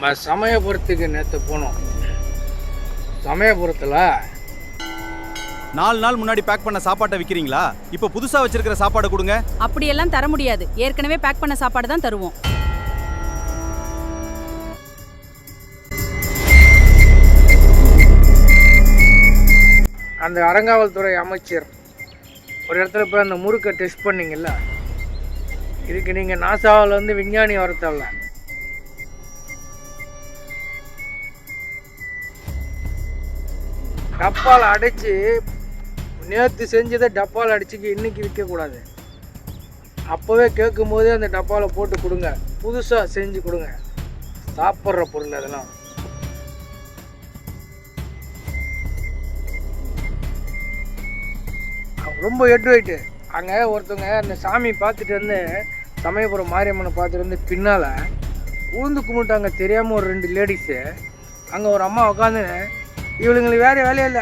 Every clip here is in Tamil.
நம்ம சமயபுரத்துக்கு நேற்று போனோம். சமயபுரத்தில் 4 நாள் முன்னாடி பேக் பண்ண சாப்பாட்டை விற்கிறீங்களா? இப்போ புதுசா வச்சிருக்கிற சாப்பாடை கொடுங்க. அப்படியெல்லாம் தர முடியாது. ஏற்கனவே பேக் பண்ண சாப்பாடு தான் தருவோம். அந்த அறங்காவல்துறை அமைச்சர் ஒரு இடத்துல போய் அந்த முறுக்கை டெஸ்ட் பண்ணிங்கல்ல, இதுக்கு நீங்கள் நாசாவில் வந்து விஞ்ஞானி வர தேவையில்ல. டப்பால் அடைச்சி நேற்று செஞ்சதை டப்பால் அடிச்சுக்கு இன்றைக்கி விற்கக்கூடாது. அப்போவே கேட்கும் போதே அந்த டப்பாவில் போட்டு கொடுங்க. புதுசாக செஞ்சு கொடுங்க. சாப்பிட்ற பொருள் அதெல்லாம். ரொம்ப எட்டு அங்கே ஒருத்தவங்க அந்த சாமி பார்த்துட்டு வந்து சமயபுரம் மாரியம்மனை பார்த்துட்டு வந்து பின்னால் உளுந்து கும்பிட்டாங்க தெரியாமல் ஒரு 2 லேடிஸு. அங்கே ஒரு அம்மா உட்காந்து இவளுங்களுக்கு வேறு வேலையே இல்லை.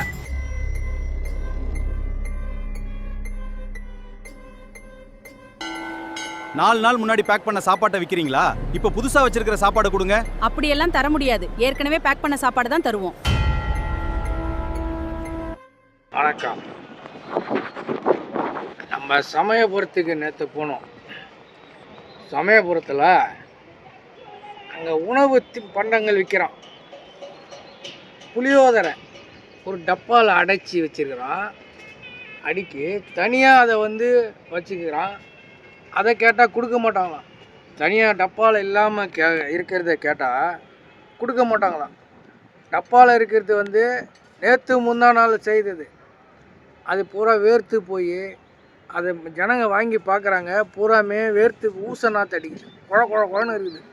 நாலு நாள் முன்னாடி பேக் பண்ண சாப்பாட்டை விற்கிறீங்களா? இப்போ புதுசா வச்சிருக்கிற சாப்பாடை கொடுங்க. அப்படியெல்லாம் தர முடியாது. ஏற்கனவே பேக் பண்ண சாப்பாடு தான் தருவோம். வணக்கம். நம்ம சமயபுரத்துக்கு நேற்று போனோம். சமயபுரத்தில் அங்கே உணவு பண்டங்கள் விற்கிறான். புளியோதரை ஒரு டப்பாவில் அடைச்சி வச்சுருக்கிறான். அடிக்கி தனியாக அதை வந்து வச்சுக்கிறான். அதை கேட்டால் கொடுக்க மாட்டாங்களாம். தனியாக டப்பாவில் இல்லாமல் இருக்கிறத கேட்டால் கொடுக்க மாட்டாங்களாம். டப்பாவில் இருக்கிறது வந்து நேற்று முந்தா நாள் செய்தது. அது பூரா வேர்த்து போய் அதை ஜனங்க வாங்கி பார்க்குறாங்க. பூராமே வேர்த்து ஊச நாற்று அடிக்குது. குழன்னு இருக்குது.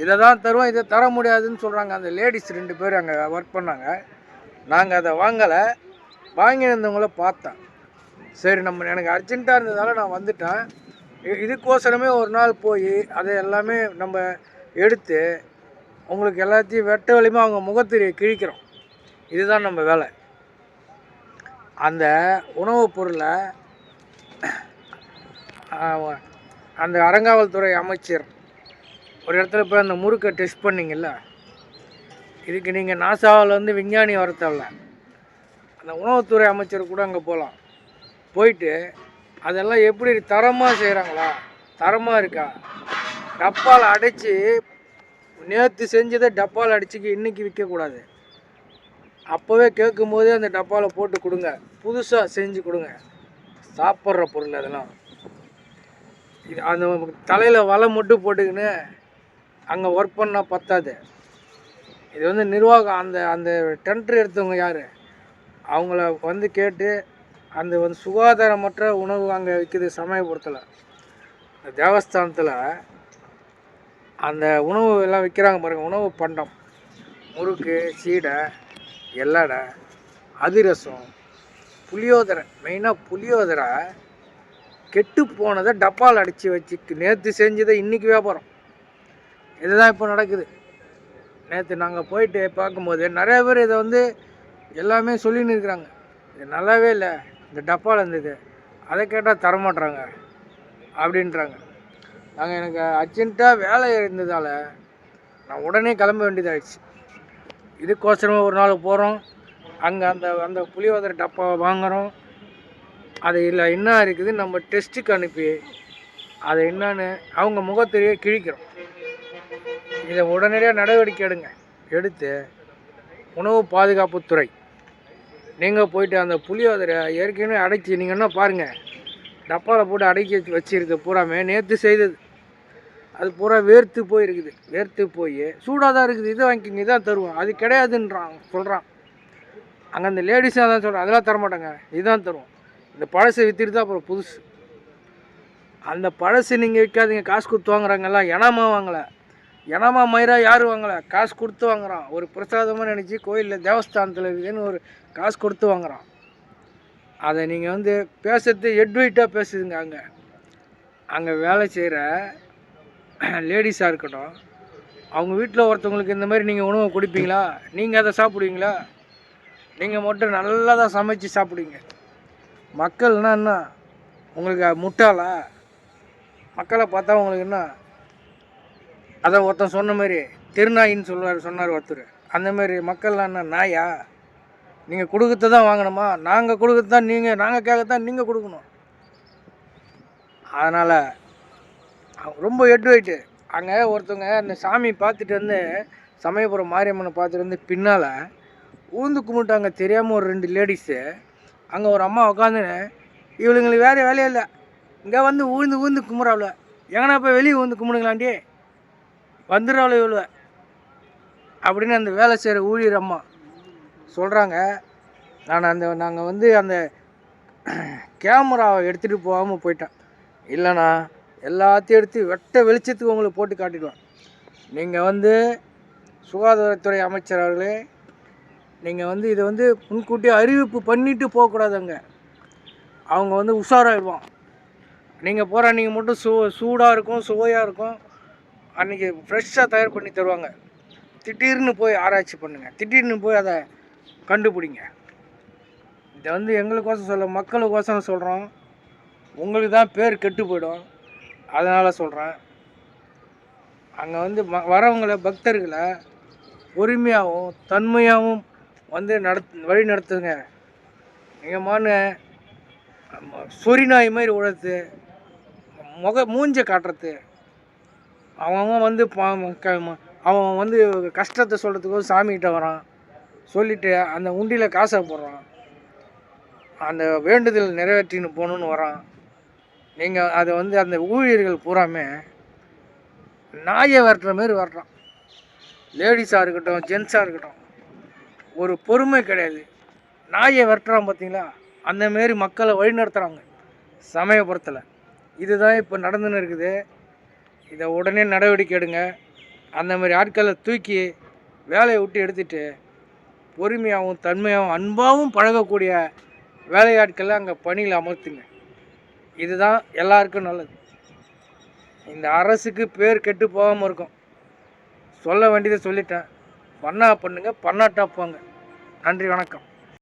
இதை தான் தருவோம், இதை தர முடியாதுன்னு சொல்கிறாங்க. அந்த லேடிஸ் 2 பேர் அங்கே ஒர்க் பண்ணாங்க. நாங்கள் அதை வாங்கலை. வாங்கியிருந்தவங்கள பார்த்தேன். சரி, எனக்கு அர்ஜென்ட்டாக இருந்ததால் நான் வந்துட்டேன். இதுக்கோசரமே ஒரு நாள் போய் அதை எல்லாமே நம்ம எடுத்து உங்களுக்கு எல்லாத்தையும் வெட்ட வலிமா அவங்க முகத்திரையை கிழிக்கிறோம். இதுதான் நம்ம வேலை. அந்த உணவுப் பொருளை அந்த அறங்காவல்துறை அமைச்சர் ஒரு இடத்துல போய் அந்த முறுக்கை டெஸ்ட் பண்ணிங்கல்ல, இதுக்கு நீங்கள் நாசாவில் வந்து விஞ்ஞானி வர தேவையில்ல. அந்த உணவுத்துறை அமைச்சர் கூட அங்கே போகலாம். போயிட்டு அதெல்லாம் எப்படி தரமாக செய்கிறாங்களா, தரமாக இருக்கா, டப்பால் அடைச்சி நேற்று செஞ்சதை டப்பால் அடிச்சுக்கு இன்றைக்கி விற்கக்கூடாது. அப்போவே கேட்கும் போதே அந்த டப்பாவில் போட்டு கொடுங்க. புதுசாக செஞ்சு கொடுங்க. சாப்பிட்ற பொருள் அதெல்லாம். இது அந்த தலையில் வலை மட்டும் போட்டுக்கின்னு அங்கே ஒர்க் பண்ணால் பத்தாது. இது வந்து நிர்வாகம் அந்த அந்த டெண்டர் எடுத்தவங்க யார், அவங்கள வந்து கேட்டு அந்த வந்து சுகாதாரமற்ற உணவு அங்கே விற்கிது. சமயபுரத்தில் தேவஸ்தானத்தில் அந்த உணவு எல்லாம் விற்கிறாங்க பாருங்கள். உணவு பண்டம், முறுக்கு, சீடை, எல்லடை, அதிரசம், புளியோதரை. மெயினாக புளியோதரை கெட்டு போனதை டப்பால் அடித்து வச்சு நேற்று செஞ்சதை இன்றைக்கி வியாபாரம். இதுதான் இப்போ நடக்குது. நேற்று நாங்கள் போயிட்டு பார்க்கும்போது நிறைய பேர் இதை வந்து எல்லாமே சொல்லின்னு இருக்கிறாங்க. இது நல்லாவே இல்லை, இந்த டப்பாவில் இருந்தது, அதை கேட்டால் தரமாட்டுறாங்க அப்படின்றாங்க. எனக்கு அர்ஜென்ட்டாக வேலை இருந்ததால் நான் உடனே கிளம்ப வேண்டியதாகிடுச்சு. இதுக்கோசரமாக ஒரு நாள் போகிறோம். அங்கே அந்த அந்த புளியோதரை டப்பாவை வாங்குகிறோம். அது இல்லை என்ன இருக்குது நம்ம டெஸ்ட்டுக்கு அனுப்பி அதை என்னன்னு அவங்க முகத்திலேயே கிழிக்கிறோம். இதை உடனடியாக நடவடிக்கை எடுத்து உணவு பாதுகாப்புத்துறை நீங்கள் போயிட்டு அந்த புளியோதரை ஏற்கனவே அடைச்சி நீங்கள் என்ன பாருங்கள், டப்பாவில் போட்டு அடைக்கி வச்சுருக்கு. பூராமே நேற்று செய்தது. அது பூரா வேர்த்து போயிருக்குது. வேர்த்து போய் சூடாக தான் இருக்குது. இதை வாங்கிக்கிங்க, இதான் தருவோம். அது கிடையாதுன்றான் சொல்கிறான். அங்கே அந்த லேடிஸாக தான் சொல்கிறான், அதெல்லாம் தரமாட்டாங்க, இதுதான் தருவோம். இந்த பழசை விற்றுட்டு தான் அப்புறம் புதுசு. அந்த பழசு நீங்கள் விற்காதீங்க. காசு கொடுத்து வாங்குறாங்கல்ல. இனாமா வாங்கலை. இனாமா மயிரா யாரும் வாங்கலை, காசு கொடுத்து வாங்குறான். ஒரு பிரசாதமாக நினச்சி கோயிலில் தேவஸ்தானத்தில் இருக்குதுன்னு ஒரு காசு கொடுத்து வாங்குறான். அதை நீங்கள் வந்து பேசுறது எட்வைட்டாக பேசுதுங்க. அங்கே வேலை செய்கிற லேடிஸாக இருக்கட்டும், அவங்க வீட்டில் ஒருத்தவங்களுக்கு இந்த மாதிரி நீங்கள் உணவை கொடுப்பீங்களா? நீங்கள் அதை சாப்பிடுவீங்களா? நீங்கள் மட்டும் நல்லா தான் சமைச்சு சாப்பிடுவீங்க. மக்கள்னா என்ன உங்களுக்கு முட்டாளா? மக்களை பார்த்தா உங்களுக்கு என்ன, அதான் ஒருத்தன் சொன்ன மாதிரி திருநாயின்னு சொன்னார் ஒருத்தர். அந்தமாரி மக்கள்லாம் என்ன நாயா? நீங்கள் கொடுக்கறது தான் வாங்கணுமா? நாங்கள் கொடுக்கறது தான் நாங்கள் கேட்கத்தான் நீங்கள் கொடுக்கணும். அதனால் ரொம்ப எட்டு அங்கே ஒருத்தவங்க அந்த சாமி பார்த்துட்டு வந்து சமயபுரம் மாரியம்மனை பார்த்துட்டு வந்து பின்னால் ஊந்து கும்பிட்டாங்க தெரியாமல் ஒரு 2 லேடிஸு. அங்கே ஒரு அம்மா உட்காந்துன்னு இவளுங்களுக்கு வேறு வேலையே இல்லை, இங்கே வந்து ஊந்து கும்பிட்றாவள, எங்கன்னா போய் வெளியே ஊந்து கும்பிடுங்களாண்டி வந்துடுறாவள இவ்வளோ அப்படின்னு அந்த வேலை செய்கிற ஊழியர் அம்மா சொல்கிறாங்க. நாங்கள் வந்து அந்த கேமராவை எடுத்துகிட்டு போகாமல் போயிட்டேன். இல்லைண்ணா எல்லாத்தையும் எடுத்து வெட்ட வெளிச்சத்துக்கு உங்களுக்கு போட்டு காட்டிடுவேன். நீங்கள் வந்து சுகாதாரத்துறை அமைச்சர் அவர்களே, நீங்கள் வந்து இதை வந்து முன்கூட்டியே அறிவிப்பு பண்ணிவிட்டு போகக்கூடாதுங்க. அவங்க வந்து உஷாராகிடுவான். நீங்கள் போகிற அன்றைக்கி மட்டும் சூடாக இருக்கும், சுவையாக இருக்கும், அன்றைக்கி ஃப்ரெஷ்ஷாக தயார் பண்ணி தருவாங்க. திடீர்னு போய் ஆராய்ச்சி பண்ணுங்கள், திடீர்னு போய் அதை கண்டுபிடிங்க. இதை வந்து எங்களுக்கோசம் சொல்ல, மக்களுக்கோசம் சொல்கிறோம். உங்களுக்கு தான் பேர் கெட்டு போயிடும், அதனால் சொல்கிறேன். அங்கே வந்து வரவங்களை, பக்தர்களை பொறுமையாகவும் தன்மையாகவும் வந்து வழி நடத்துங்க. நீங்கள் சொறி நாய் மாதிரி உழைத்து மூஞ்சை காட்டுறது, அவன் வந்து அவன் வந்து கஷ்டத்தை சொல்கிறதுக்கும் சாமிகிட்ட வரான், சொல்லிவிட்டு அந்த உண்டியில் காசை போடுறான், அந்த வேண்டுதல் நிறைவேற்றின்னு போகணுன்னு வரான். நீங்கள் அதை வந்து அந்த ஊழியர்கள் பூராமே நாயை விரட்டுற மாரி விரட்டுறான். லேடிஸாக இருக்கட்டும், ஜென்ஸாக இருக்கட்டும், ஒரு பொறுமை கிடையாது. நாயை விரட்டுறான் பார்த்தீங்களா, அந்தமாரி மக்களை வழிநடத்துகிறாங்க சமயபுரத்தில். இதுதான் இப்போ நடந்துன்னு இருக்குது. இதை உடனே நடவடிக்கை எடுங்க. அந்தமாரி ஆட்களை தூக்கி வேலையை விட்டு எடுத்துகிட்டு பொறுமையாகவும் தன்மையாகவும் அன்பாகவும் பழகக்கூடிய வேலையாட்களை அங்கே பணியில் அமர்த்துங்க. இதுதான் எல்லாருக்கும் நல்லது. இந்த அரசுக்கு பேர் கெட்டு போகாமல் இருக்கும். சொல்ல வேண்டியதை சொல்லிட்டேன். பண்ணுங்க, பண்ணாட்டா போங்க. நன்றி, வணக்கம்.